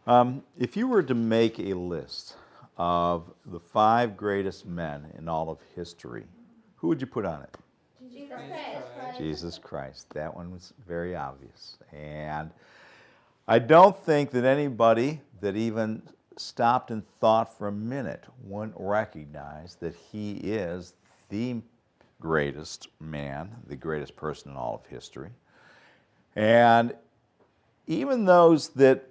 If you were to make a list of the 5 greatest men in all of history, who would you put on it? Jesus Christ. Jesus Christ. That one was very obvious. And I don't think that anybody that even stopped and thought for a minute wouldn't recognize that he is the greatest man, the greatest person in all of history. And even those that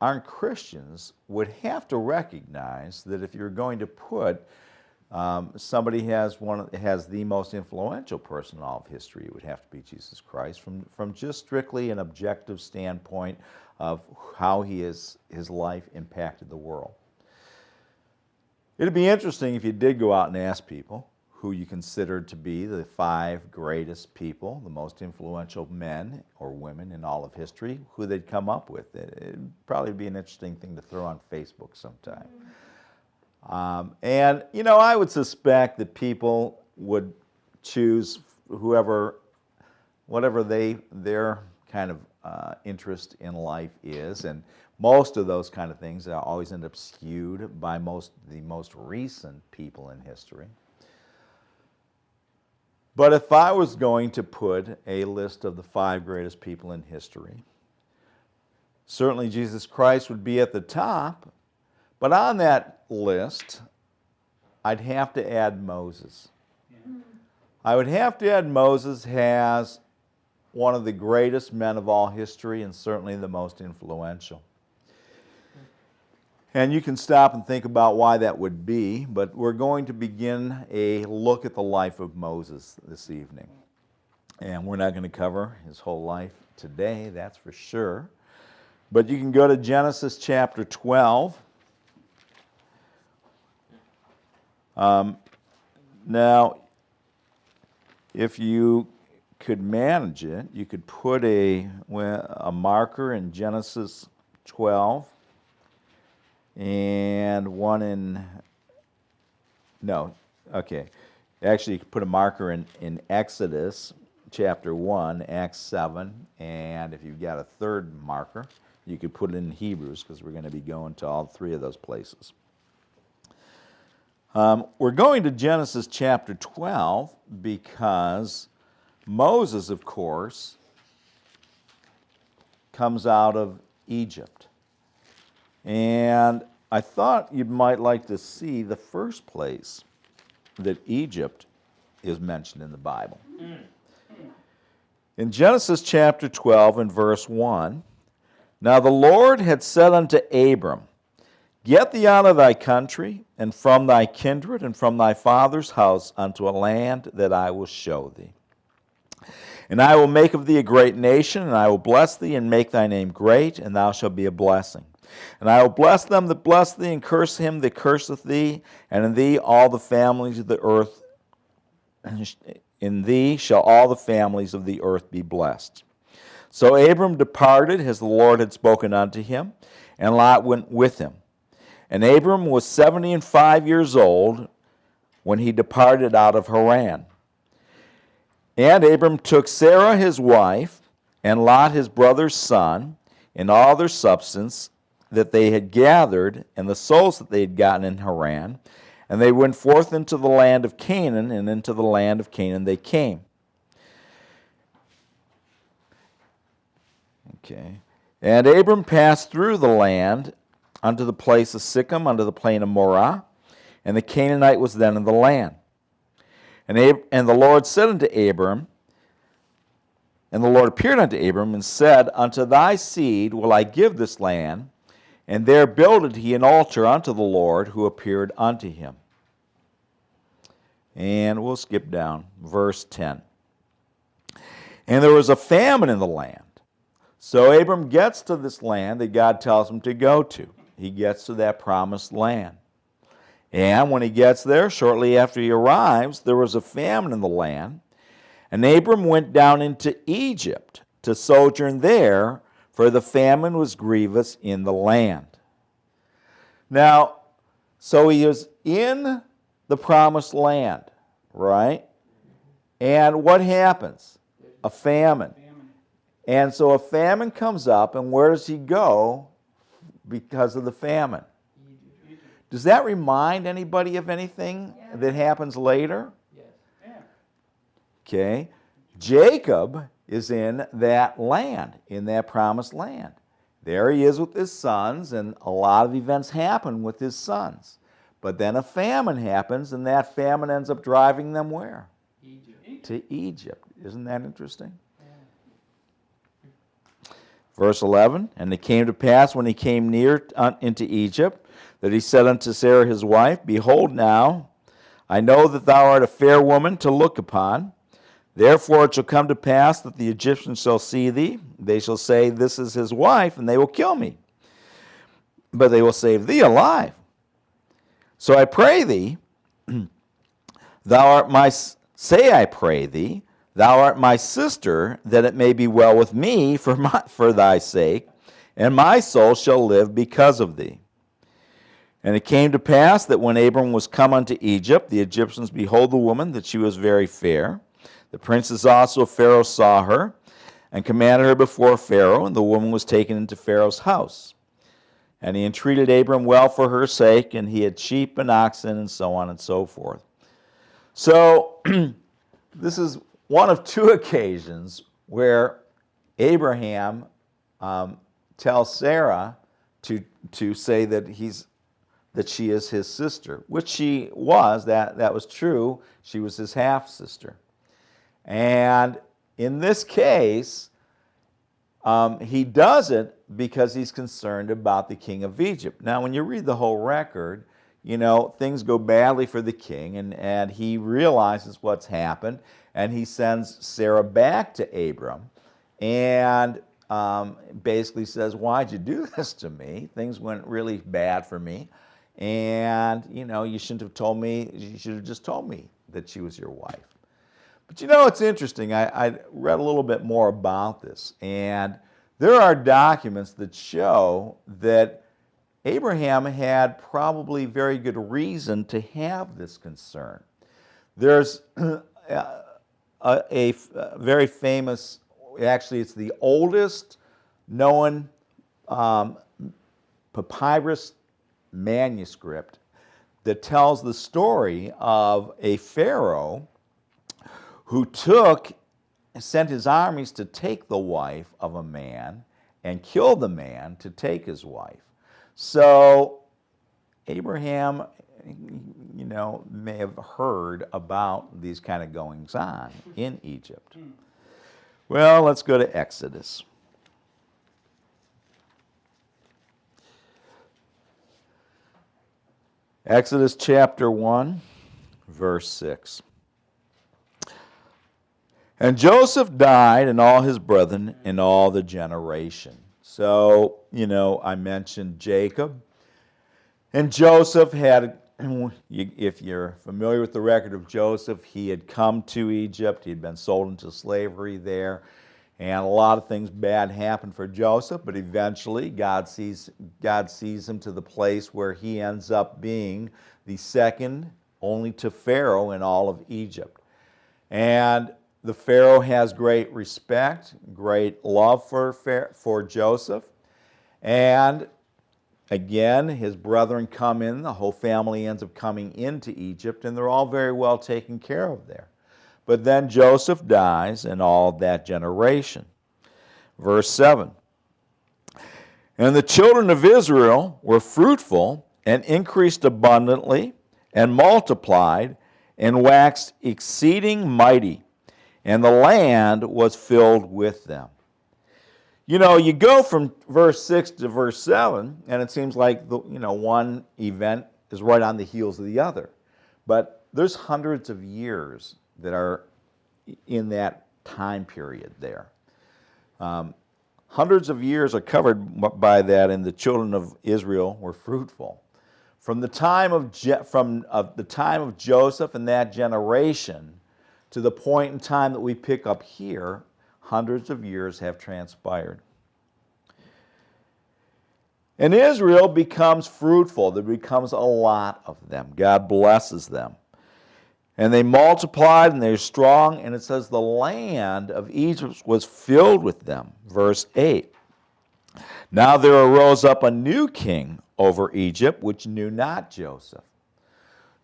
aren't Christians would have to recognize that if you're going to put somebody has the most influential person in all of history, it would have to be Jesus Christ from just strictly an objective standpoint of how his life impacted the world. It'd be interesting if you did go out and ask people who you considered to be the 5 greatest people, the most influential men or women in all of history, who they'd come up with. It'd probably be an interesting thing to throw on Facebook sometime. And, you know, I would suspect that people would choose whatever their kind of interest in life is, and most of those kind of things always end up skewed by the most recent people in history. But if I was going to put a list of the 5 greatest people in history, certainly Jesus Christ would be at the top, but on that list, I'd have to add Moses. I would have to add Moses as one of the greatest men of all history and certainly the most influential. And you can stop and think about why that would be, but we're going to begin a look at the life of Moses this evening. And we're not going to cover his whole life today, that's for sure. But you can go to Genesis chapter 12. Now, if you could manage it, you could put a marker in Genesis 12 and one in, no, okay. Actually, you could put a marker in Exodus chapter 1, Acts 7, and if you've got a third marker, you could put it in Hebrews, because we're going to be going to all 3 of those places. We're going to Genesis chapter 12 because Moses, of course, comes out of Egypt. And I thought you might like to see the first place that Egypt is mentioned in the Bible. In Genesis chapter 12 and verse 1, "Now the Lord had said unto Abram, Get thee out of thy country, and from thy kindred, and from thy father's house, unto a land that I will show thee. And I will make of thee a great nation, and I will bless thee, and make thy name great, and thou shalt be a blessing. And I will bless them that bless thee, and curse him that curseth thee, and in thee all the families of the earth, in thee shall all the families of the earth be blessed. So Abram departed, as the Lord had spoken unto him, and Lot went with him. And Abram was 75 years old when he departed out of Haran. And Abram took Sarah his wife, and Lot his brother's son, and all their substance that they had gathered, and the souls that they had gotten in Haran, and they went forth into the land of Canaan, and into the land of Canaan they came." Okay. "And Abram passed through the land unto the place of Sichem, unto the plain of Morah, and the Canaanite was then in the land. And the Lord said unto Abram, and the Lord appeared unto Abram, and said, Unto thy seed will I give this land, and there builded he an altar unto the Lord who appeared unto him." And we'll skip down, verse 10. "And there was a famine in the land. So Abram gets to this land that God tells him to go to. He gets to that promised land. And when he gets there, shortly after he arrives, there was a famine in the land. And Abram went down into Egypt to sojourn there, for the famine was grievous in the land." Now, so he is in the promised land, right? And what happens? A famine. And so a famine comes up, and where does he go? because of the famine. Does that remind anybody of anything that happens later? Yes. Okay. Jacob is in that land, in that promised land. There he is with his sons, and a lot of events happen with his sons. But then a famine happens, and that famine ends up driving them where? Egypt. To Egypt. Isn't that interesting? Verse 11, and it came to pass when he came near into Egypt, that he said unto Sarah his wife, Behold now, I know that thou art a fair woman to look upon. Therefore it shall come to pass that the Egyptians shall see thee. They shall say, This is his wife, and they will kill me. But they will save thee alive. So I pray thee, thou art my, say I pray thee, thou art my sister, that it may be well with me for thy sake, and my soul shall live because of thee. And it came to pass that when Abram was come unto Egypt, the Egyptians behold the woman, that she was very fair. The princes also of Pharaoh saw her, and commanded her before Pharaoh, and the woman was taken into Pharaoh's house. And he entreated Abram well for her sake, and he had sheep and oxen, and so on and so forth. So, this is one of two occasions where Abraham tells Sarah to say that she is his sister, which she was. That was true. She was his half sister. And in this case, he does it because he's concerned about the king of Egypt. Now, when you read the whole record, things go badly for the king, and he realizes what's happened, and he sends Sarah back to Abram and basically says, Why'd you do this to me? Things went really bad for me, and, you shouldn't have told me, you should have just told me that she was your wife. But it's interesting. I read a little bit more about this, and there are documents that show that Abraham had probably very good reason to have this concern. There's a very famous, actually it's the oldest known papyrus manuscript that tells the story of a Pharaoh who sent his armies to take the wife of a man and kill the man to take his wife. So Abraham, may have heard about these kind of goings on in Egypt. Well, let's go to Exodus. Exodus chapter 1, verse 6. And Joseph died, and all his brethren, in all the generation. So, I mentioned Jacob. And Joseph had, if you're familiar with the record of Joseph, he had come to Egypt. He had been sold into slavery there. And a lot of things bad happened for Joseph, but eventually God sees him to the place where he ends up being the second only to Pharaoh in all of Egypt. And the Pharaoh has great respect, great love for Joseph. And again, his brethren come in, the whole family ends up coming into Egypt, and they're all very well taken care of there. But then Joseph dies and all that generation. Verse 7. And the children of Israel were fruitful and increased abundantly and multiplied and waxed exceeding mighty, and the land was filled with them. You go from verse 6 to verse 7, and it seems like one event is right on the heels of the other. But there's hundreds of years that are in that time period there. Hundreds of years are covered by that, and the children of Israel were fruitful. From the time of Joseph and that generation to the point in time that we pick up here, hundreds of years have transpired. And Israel becomes fruitful. There becomes a lot of them. God blesses them. And they multiplied and they're strong. And it says the land of Egypt was filled with them. Verse 8. Now there arose up a new king over Egypt, which knew not Joseph.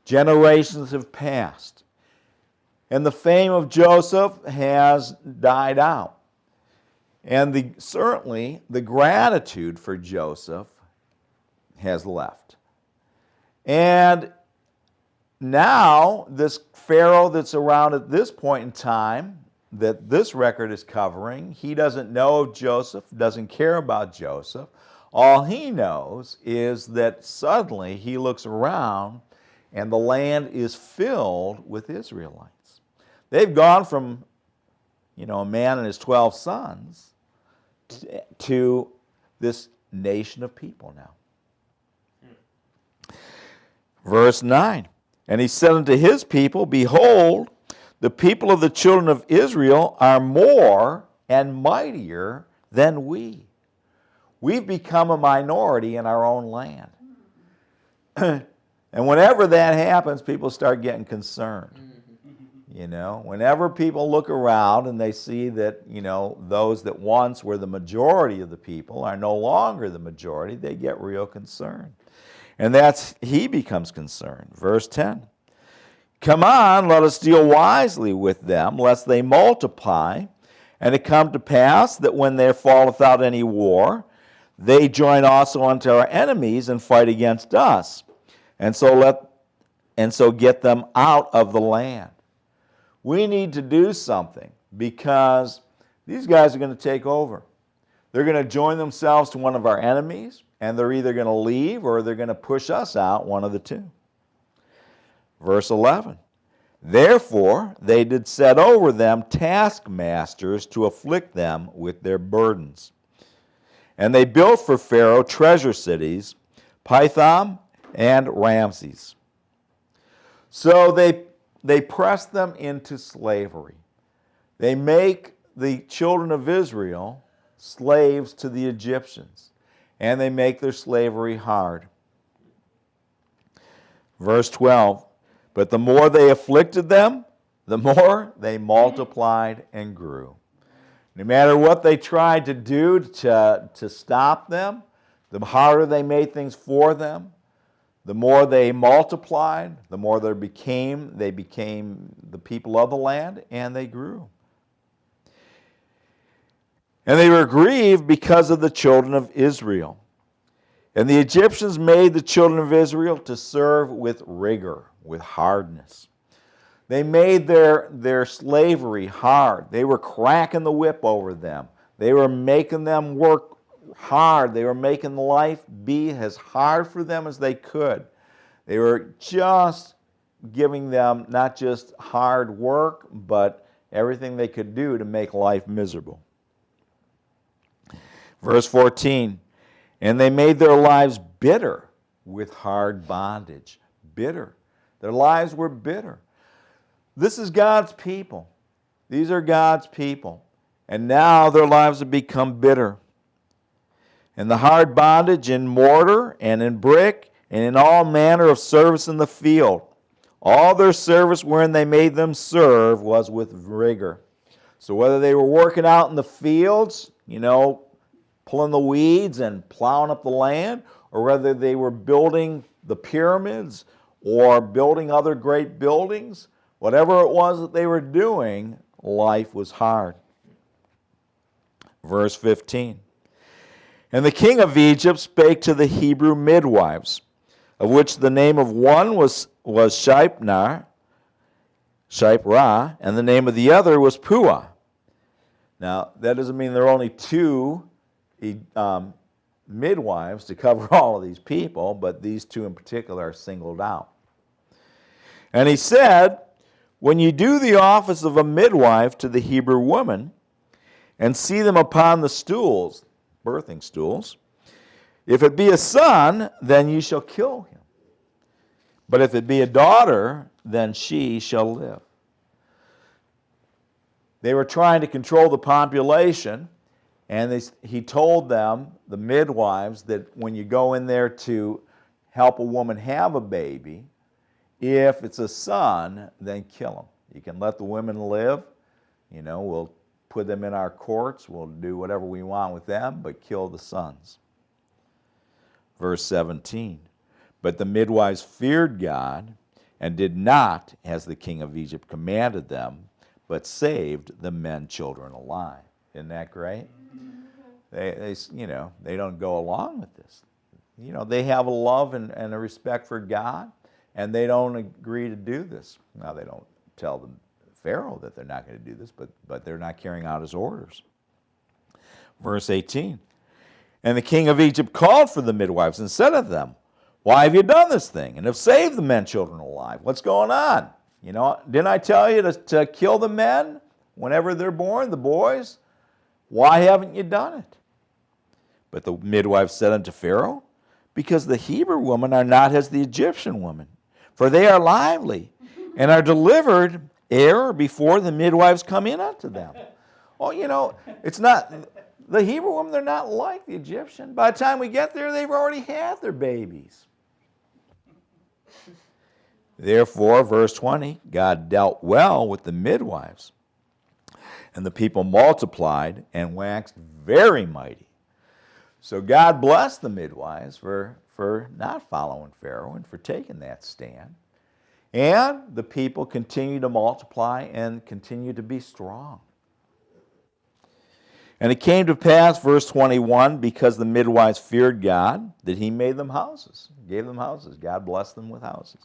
Generations have passed, and the fame of Joseph has died out. And certainly the gratitude for Joseph has left. And now this Pharaoh that's around at this point in time that this record is covering, he doesn't know of Joseph, doesn't care about Joseph. All he knows is that suddenly he looks around and the land is filled with Israelites. They've gone from, a man and his 12 sons to this nation of people now. Verse 9, and he said unto his people, behold, the people of the children of Israel are more and mightier than we. We've become a minority in our own land. And whenever that happens, people start getting concerned. Whenever people look around and they see that, those that once were the majority of the people are no longer the majority, they get real concerned. And he becomes concerned. Verse 10. Come on, let us deal wisely with them, lest they multiply, and it come to pass that when there falleth out any war, they join also unto our enemies and fight against us, and so get them out of the land. We need to do something because these guys are going to take over. They're going to join themselves to one of our enemies, and they're either going to leave or they're going to push us out, one of the two. Verse 11, therefore they did set over them taskmasters to afflict them with their burdens. And they built for Pharaoh treasure cities, Pithom and Ramses. So they press them into slavery. They make the children of Israel slaves to the Egyptians, and they make their slavery hard. Verse 12, but the more they afflicted them, the more they multiplied and grew. No matter what they tried to do to stop them, the harder they made things for them, the more they multiplied, the more they became the people of the land, and they grew. And they were grieved because of the children of Israel. And the Egyptians made the children of Israel to serve with rigor, with hardness. They made their slavery hard. They were cracking the whip over them. They were making them work hard. They were making life be as hard for them as they could. They were just giving them not just hard work, but everything they could do to make life miserable. Verse 14, and they made their lives bitter with hard bondage. Bitter. Their lives were bitter. This is God's people. These are God's people. And now their lives have become bitter. And the hard bondage in mortar and in brick and in all manner of service in the field. All their service wherein they made them serve was with rigor. So whether they were working out in the fields, pulling the weeds and plowing up the land, or whether they were building the pyramids or building other great buildings, whatever it was that they were doing, life was hard. Verse 15. And the king of Egypt spake to the Hebrew midwives, of which the name of one was Shiphrah, and the name of the other was Puah. Now, that doesn't mean there are only two midwives to cover all of these people, but these two in particular are singled out. And he said, when you do the office of a midwife to the Hebrew woman, and see them upon the stools, birthing stools, if it be a son, then you shall kill him. But if it be a daughter, then she shall live. They were trying to control the population, and he told them, the midwives, that when you go in there to help a woman have a baby, if it's a son, then kill him. You can let the women live. We'll put them in our courts. We'll do whatever we want with them, but kill the sons. Verse 17. But the midwives feared God and did not, as the king of Egypt commanded them, but saved the men children alive. Isn't that great? They don't go along with this. They have a love and a respect for God, and they don't agree to do this. Now, they don't tell the Pharaoh that they're not going to do this, but they're not carrying out his orders. Verse 18. And the king of Egypt called for the midwives and said to them, why have you done this thing, and have saved the men children alive? What's going on? Didn't I tell you to kill the men whenever they're born, the boys? Why haven't you done it? But the midwives said unto Pharaoh, because the Hebrew women are not as the Egyptian women, for they are lively, and are delivered ere before the midwives come in unto them. Well, it's not, the Hebrew women, they're not like the Egyptian. By the time we get there, they've already had their babies. Therefore, verse 20, God dealt well with the midwives, and the people multiplied and waxed very mighty. So God blessed the midwives for not following Pharaoh and for taking that stand. And the people continue to multiply and continue to be strong. And it came to pass, verse 21, because the midwives feared God, that he made them houses, gave them houses. God blessed them with houses.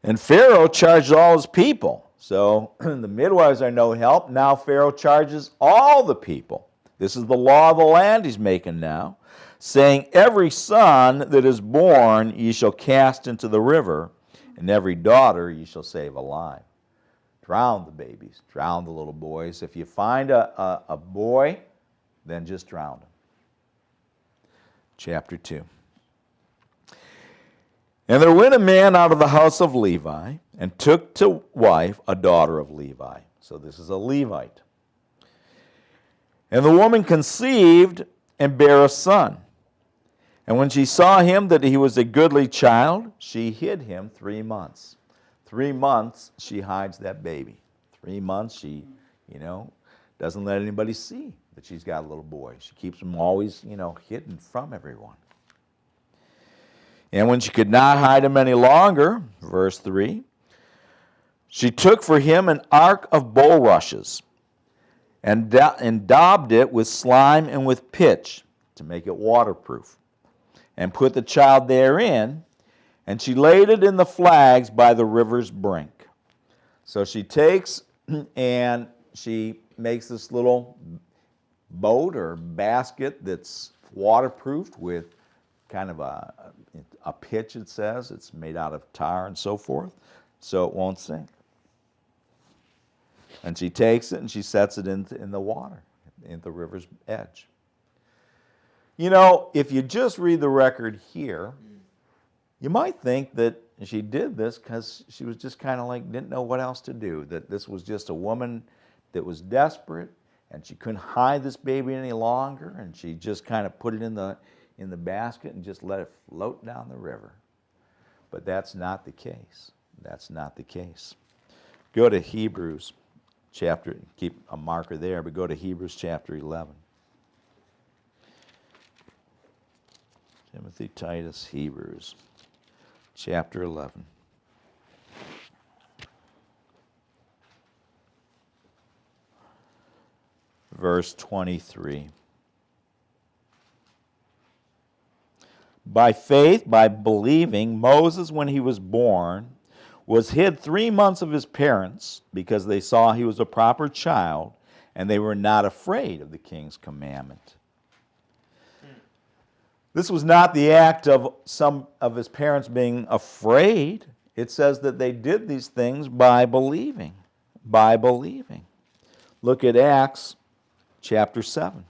And Pharaoh charged all his people. So the midwives are no help. Now Pharaoh charges all the people. This is the law of the land he's making now, saying, every son that is born ye shall cast into the river, and every daughter ye shall save alive. Drown the babies, drown the little boys. If you find a boy, then just drown him. Chapter 2. And there went a man out of the house of Levi, and took to wife a daughter of Levi. So this is a Levite. And the woman conceived and bare a son. And when she saw him that he was a goodly child, she hid him 3 months. 3 months she hides that baby. 3 months she, doesn't let anybody see that she's got a little boy. She keeps him always, hidden from everyone. And when she could not hide him any longer, verse 3, she took for him an ark of bulrushes and daubed it with slime and with pitch to make it waterproof, and put the child therein, and she laid it in the flags by the river's brink. So she takes and she makes this little boat or basket that's waterproofed with kind of a pitch, it says. It's made out of tar and so forth, so it won't sink. And she takes it and she sets it in the water, in the river's edge. If you just read the record here, you might think that she did this because she was just kind of didn't know what else to do, that this was just a woman that was desperate and she couldn't hide this baby any longer, and she just kind of put it in the basket and just let it float down the river. But that's not the case. That's not the case. Go to Hebrews chapter, keep a marker there, but go to Hebrews chapter 11. Timothy, Titus, Hebrews, chapter 11. Verse 23. By faith, by believing, Moses, when he was born, was hid 3 months of his parents, because they saw he was a proper child, and they were not afraid of the king's commandment. This was not the act of some of his parents being afraid. It says that they did these things by believing. By believing. Look at Acts chapter 7.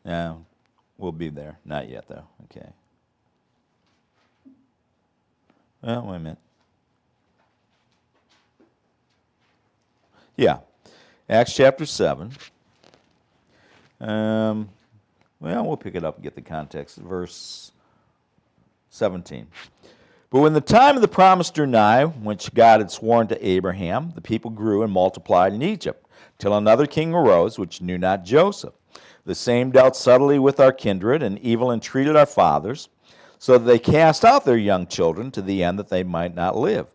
Yeah, we'll be there. Not yet, though. Okay. Well, wait a minute. Yeah, Acts chapter 7. We'll pick it up and get the context. Verse 17. But when the time of the promise drew nigh, which God had sworn to Abraham, the people grew and multiplied in Egypt, till another king arose, which knew not Joseph. The same dealt subtly with our kindred, and evil entreated our fathers, so that they cast out their young children to the end that they might not live.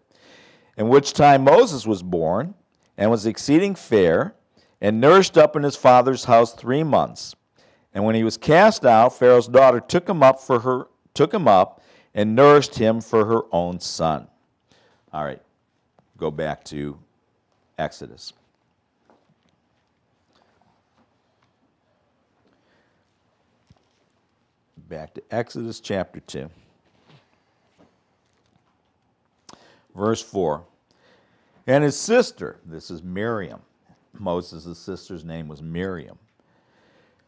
In which time Moses was born, and was exceeding fair, and nourished up in his father's house 3 months. And when he was cast out, Pharaoh's daughter took him up and nourished him for her own son. All right, go back to Exodus. Back to Exodus chapter 2. Verse 4. And his sister, this is Miriam, Moses' sister's name was Miriam,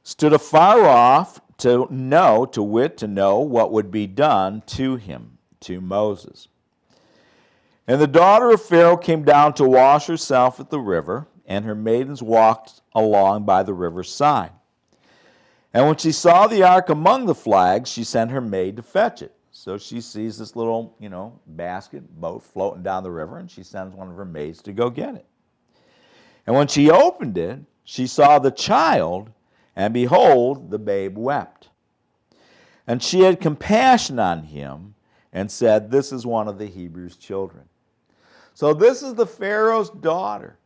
stood afar off to know what would be done to him, to Moses. And the daughter of Pharaoh came down to wash herself at the river, and her maidens walked along by the river's side. And when she saw the ark among the flags, she sent her maid to fetch it. So she sees this little, boat floating down the river, and she sends one of her maids to go get it. And when she opened it, she saw the child, and behold, the babe wept. And she had compassion on him and said, "This is one of the Hebrews' children." So this is the Pharaoh's daughter.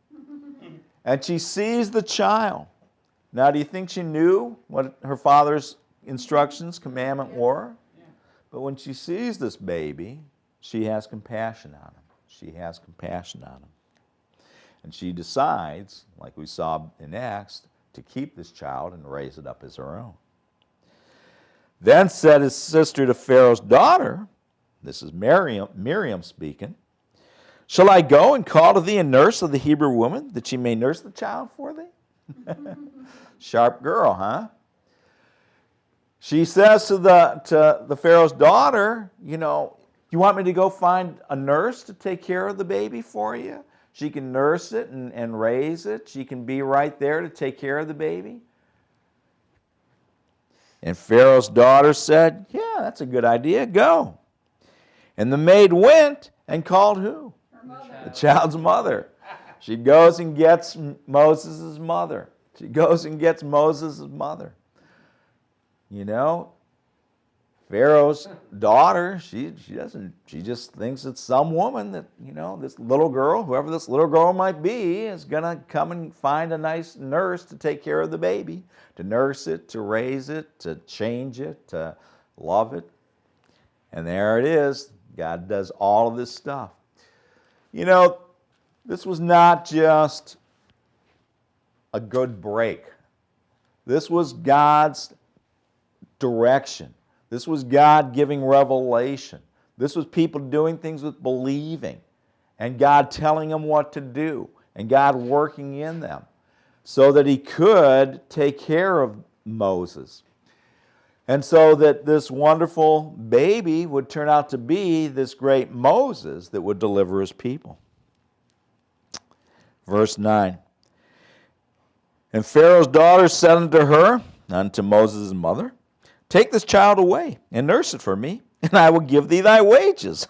And she sees the child. Now, do you think she knew what her father's instructions, commandment were? Yeah. But when she sees this baby, she has compassion on him. She has compassion on him. And she decides, like we saw in Acts, to keep this child and raise it up as her own. Then said his sister to Pharaoh's daughter, this is Miriam speaking, "Shall I go and call to thee a nurse of the Hebrew woman, that she may nurse the child for thee?" Sharp girl, huh? She says to the Pharaoh's daughter, you want me to go find a nurse to take care of the baby for you? She can nurse it and raise it. She can be right there to take care of the baby. And Pharaoh's daughter said, "Yeah, that's a good idea. Go." And the maid went and called who? Her mother. The child's mother. She goes and gets Moses' mother. She goes and gets Moses' mother. Pharaoh's daughter, she just thinks it's some woman that, this little girl, whoever this little girl might be, is going to come and find a nice nurse to take care of the baby, to nurse it, to raise it, to change it, to love it. And there it is. God does all of this stuff. This was not just a good break. This was God's direction. This was God giving revelation. This was people doing things with believing, and God telling them what to do, and God working in them so that he could take care of Moses. And so that this wonderful baby would turn out to be this great Moses that would deliver his people. Verse 9. And Pharaoh's daughter said unto Moses' mother, "Take this child away and nurse it for me, and I will give thee thy wages."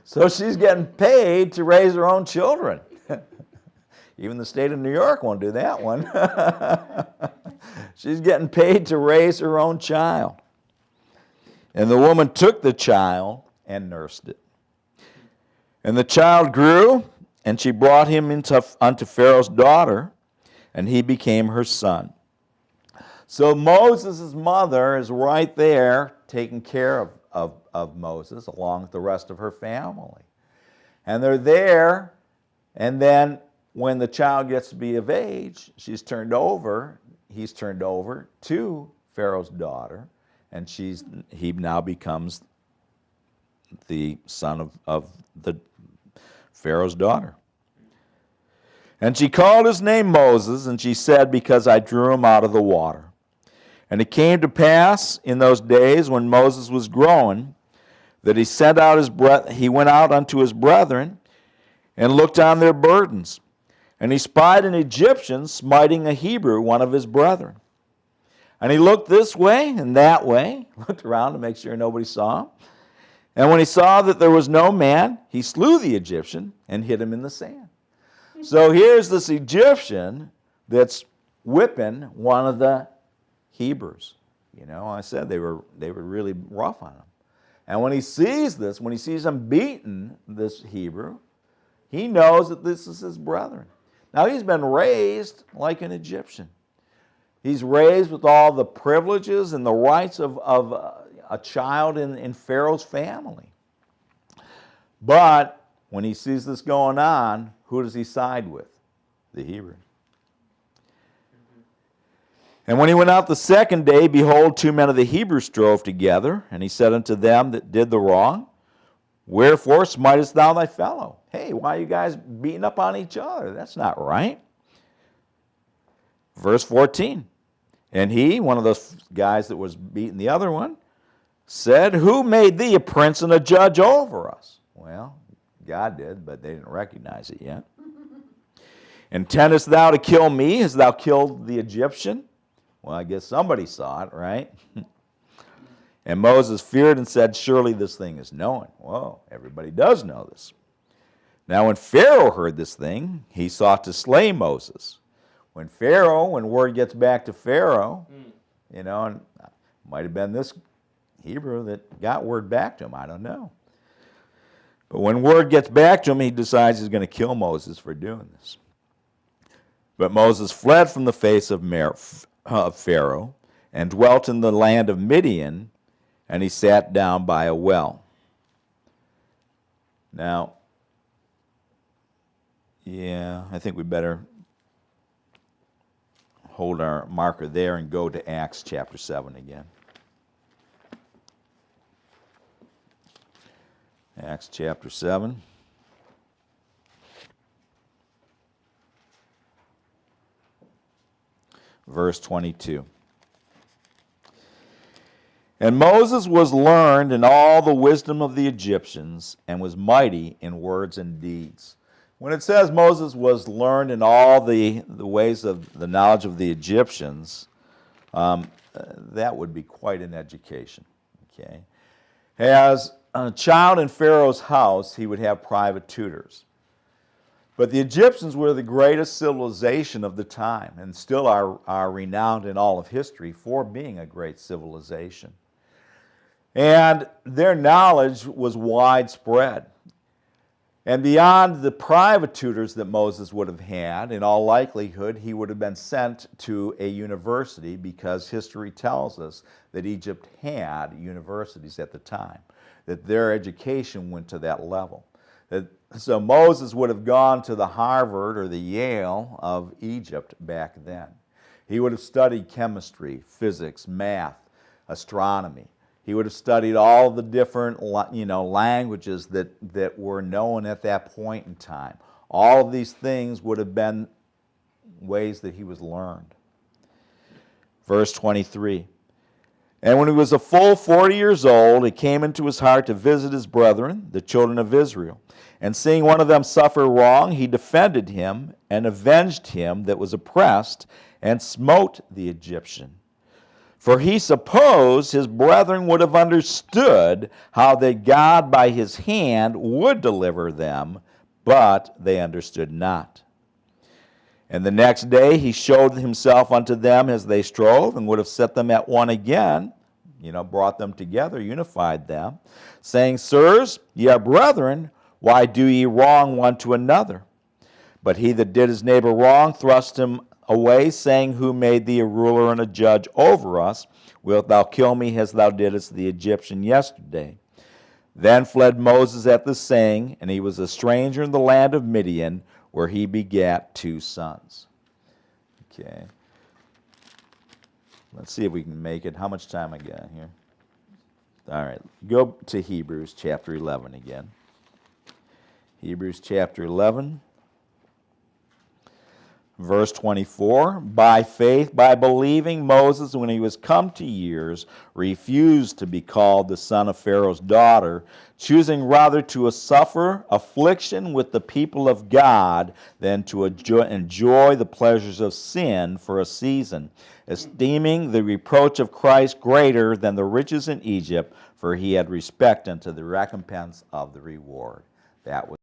So she's getting paid to raise her own children. Even the state of New York won't do that one. She's getting paid to raise her own child. And the woman took the child and nursed it. And the child grew, and she brought him unto Pharaoh's daughter, and he became her son. So Moses' mother is right there taking care of Moses along with the rest of her family. And they're there, and then when the child gets to be of age, he's turned over to Pharaoh's daughter, and he now becomes the son of the Pharaoh's daughter. And she called his name Moses, and she said, "Because I drew him out of the water." And it came to pass in those days when Moses was growing, that he went out unto his brethren, and looked on their burdens. And he spied an Egyptian smiting a Hebrew, one of his brethren. And he looked this way and that way, looked around to make sure nobody saw him. And when he saw that there was no man, he slew the Egyptian and hid him in the sand. So here's this Egyptian that's whipping one of the Hebrews. You know, I said they were really rough on him. And when he sees this, when he sees him beating this Hebrew, he knows that this is his brethren. Now he's been raised like an Egyptian. He's raised with all the privileges and the rights of a child in Pharaoh's family. But when he sees this going on, who does he side with? The Hebrew. And when he went out the second day, behold, two men of the Hebrews strove together, and he said unto them that did the wrong, wherefore smitest thou thy fellow? Hey, why are you guys beating up on each other? That's not right. Verse 14. And he, one of those guys that was beating the other one, said, who made thee a prince and a judge over us? Well, God did, but they didn't recognize it yet. Intendest thou to kill me as thou killed the Egyptian? Well, I guess somebody saw it, right? And Moses feared and said, surely this thing is known. Whoa, everybody does know this. Now when Pharaoh heard this thing, he sought to slay Moses. When word gets back to Pharaoh, you know, and it might have been this Hebrew that got word back to him, I don't know. But when word gets back to him, he decides he's going to kill Moses for doing this. But Moses fled from the face of Pharaoh and dwelt in the land of Midian, and he sat down by a well. Now, yeah, I think we better hold our marker there and go to Acts chapter 7 again. Acts chapter 7. Verse 22. And Moses was learned in all the wisdom of the Egyptians and was mighty in words and deeds. When it says Moses was learned in all the ways of the knowledge of the Egyptians, that would be quite an education. Okay? As a child in Pharaoh's house, he would have private tutors. But the Egyptians were the greatest civilization of the time and still are renowned in all of history for being a great civilization. And their knowledge was widespread. And beyond the private tutors that Moses would have had, in all likelihood, he would have been sent to a university because history tells us that Egypt had universities at the time, that their education went to that level. So Moses would have gone to the Harvard or the Yale of Egypt back then. He would have studied chemistry, physics, math, astronomy. He would have studied all the different, languages that were known at that point in time. All of these things would have been ways that he was learned. Verse 23. And when he was a full 40 years old, it came into his heart to visit his brethren, the children of Israel. And seeing one of them suffer wrong, he defended him and avenged him that was oppressed and smote the Egyptian. For he supposed his brethren would have understood how that God by his hand would deliver them, but they understood not. And the next day he showed himself unto them as they strove, and would have set them at one again, brought them together, unified them, saying, Sirs, ye are brethren, why do ye wrong one to another? But he that did his neighbor wrong thrust him away, saying, Who made thee a ruler and a judge over us? Wilt thou kill me as thou didst the Egyptian yesterday? Then fled Moses at the saying, and he was a stranger in the land of Midian, where he begat 2 sons. Okay. Let's see if we can make it. How much time I got here? All right. Go to Hebrews chapter 11 again. Hebrews chapter 11. Verse 24, by faith, by believing Moses, when he was come to years, refused to be called the son of Pharaoh's daughter, choosing rather to suffer affliction with the people of God than to enjoy the pleasures of sin for a season, esteeming the reproach of Christ greater than the riches in Egypt, for he had respect unto the recompense of the reward. That was